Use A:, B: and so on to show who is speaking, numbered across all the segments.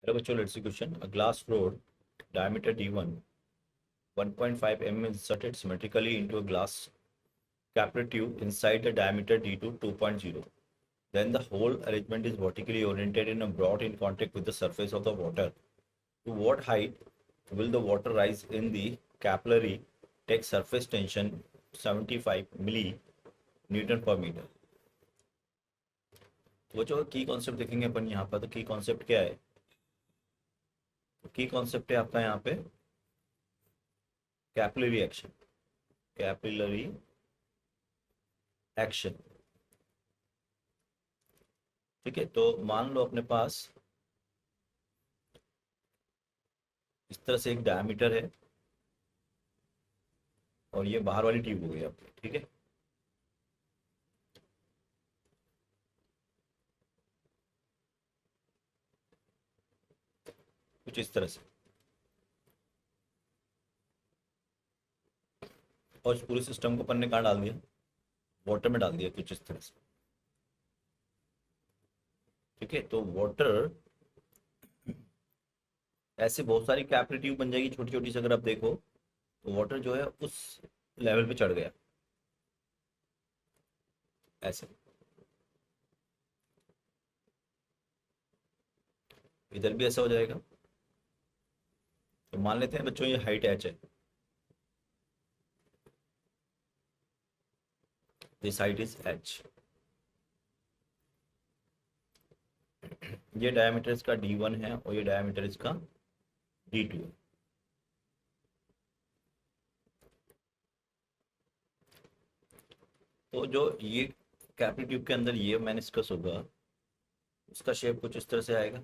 A: Hello, bachcho, let's see question. A glass rod diameter D1, 1.5 mm inserted symmetrically into a glass capillary tube inside the diameter D2, 2.0. Then the whole arrangement is vertically oriented and brought in contact with the surface of the water. To what height will the water rise in the capillary? Take surface tension 75 milli Newton per meter. तो बच्चों की concept देखेंगे अपन यहाँ पर, तो की concept क्या है? की कॉन्सेप्ट है आपका यहाँ पे कैपिलरी एक्शन। कैपिलरी एक्शन, ठीक है। तो मान लो अपने पास इस तरह से एक डायमीटर है और ये बाहर वाली ट्यूब हो गई आपकी, ठीक है। कुछ इस तरह से, और इस पूरे सिस्टम को अपन ने कहाँ डाल दिया? वाटर में डाल दिया, कुछ इस तरह से, ठीक है। तो वाटर, ऐसे बहुत सारी कैपिलरी ट्यूब बन जाएगी छोटी छोटी सी, अगर आप देखो तो वाटर जो है उस लेवल पे चढ़ गया ऐसे। इधर भी ऐसा हो जाएगा। तो मान लेते हैं बच्चों ये हाइट एच है, दिस हाइट इज एच। ये डायमीटर इसका D1 है और ये डायमीटर इसका D2 है। तो जो ये कैपिलरी ट्यूब के अंदर ये मेनिस्कस होगा, उसका शेप कुछ इस तरह से आएगा।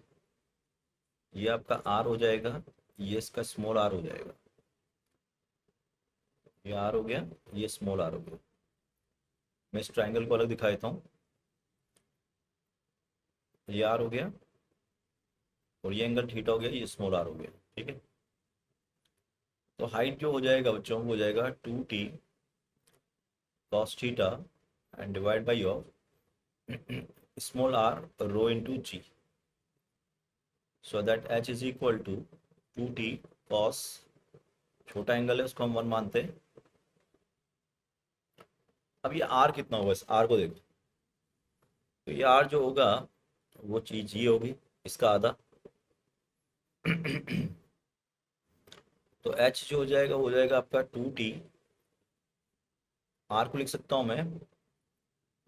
A: ये आपका आर हो जाएगा, ये इसका स्मॉल आर हो जाएगा। ये आर हो गया, ये स्मॉल आर हो गया। मैं इस ट्राइंगल को अलग दिखा देता हूँ। ये आर हो गया और ये एंगल थीटा हो गया, ये स्मॉल आर हो गया, ठीक है। तो हाइट जो हो जाएगा बच्चों, वो हो जाएगा 2t cos theta and divide by of small r rho into g, so that h is equal to 2t cos, छोटा एंगल है उसको हम 1 मानते हैं। अब ये आर कितना होगा, इस आर को देखो। तो ये आर जो होगा वो चीज ये होगी, इसका आधा। तो एच जो हो जाएगा वो हो जाएगा आपका 2t, आर को लिख सकता हूं मैं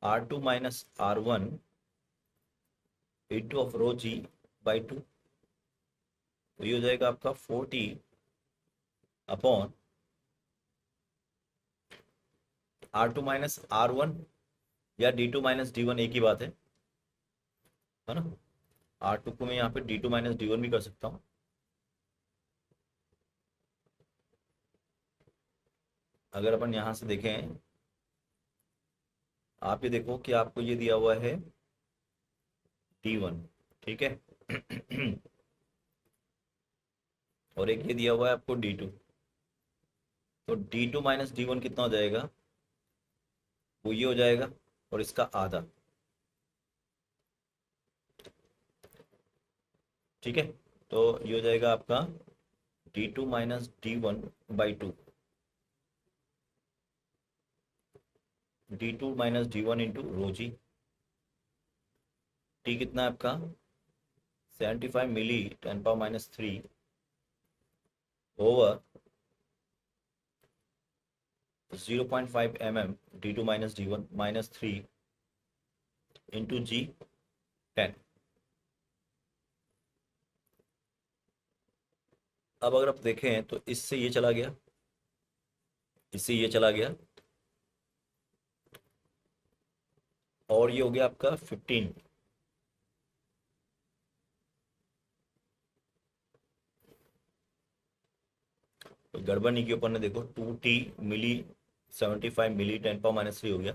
A: R2 minus R1 into of rho g by 2। तो ये हो जाएगा आपका 4t upon R2 minus R1 या D2 माइनस D1, एक ही बात है ना। R2 को मैं यहाँ पे D2 माइनस D1 भी कर सकता हूँ। अगर अपन यहाँ से देखें, आप ये देखो कि आपको ये दिया हुआ है D1, ठीक है। और एक ये दिया हुआ है आपको D2। तो D2 माइनस D1 कितना हो जाएगा? वो ये हो जाएगा और इसका आधा, ठीक है। तो ये हो जाएगा आपका D2 minus D1 by 2, D2 minus D1 into rho G. T कितना है आपका? 75 milli 10 power -3 over 0.5 mm D2 minus D1 minus 3 into G 10। अब अगर आप देखें तो इससे ये चला गया, इससे ये चला गया, और ये हो गया आपका 15। तो गड़बड़ नहीं की ऊपर ने, देखो 2t मिली 75 मिली 10 पावर -3 हो गया,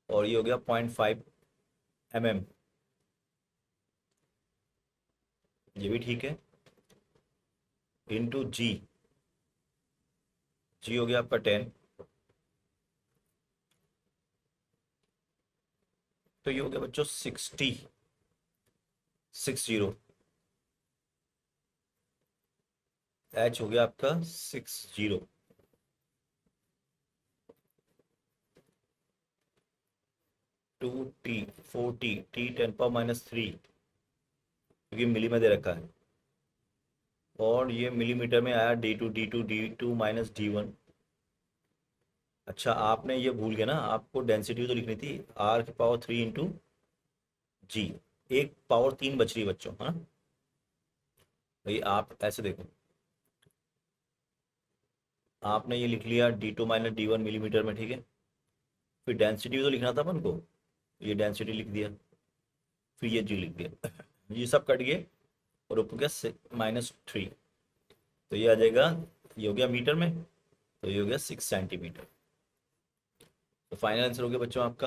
A: और ये हो गया 0.5 mm, ये भी ठीक है, इंटू जी, जी हो गया आपका 10। तो ये हो गया बच्चों 60, 60। एच हो गया आपका 60, 2t, 4t, t 10⁻³ क्योंकि मिली में दे रखा है, और ये मिलीमीटर में आया d2 अच्छा आपने ये भूल गए ना, आपको डेंसिटी तो लिखनी थी r⁻³ इंटू जी। एक पावर 3 बच रही है बच्चों, हाँ भाई आप ऐसे देखो, आपने ये लिख लिया d2 - d1 मिलीमीटर में, ठीक है। फिर डेंसिटी तो लिखना था अपन को, ये डेंसिटी लिख दिया, फिर ये जी लिख दिया, ये सब कट गए और ऊपर गया -3, तो ये आ जाएगा, ये हो गया मीटर में, तो ये हो गया 6 सेंटीमीटर। तो फाइनल आंसर हो गया बच्चों आपका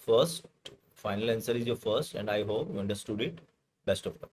A: first, final answer is your first, and I hope you understood it. Best of luck.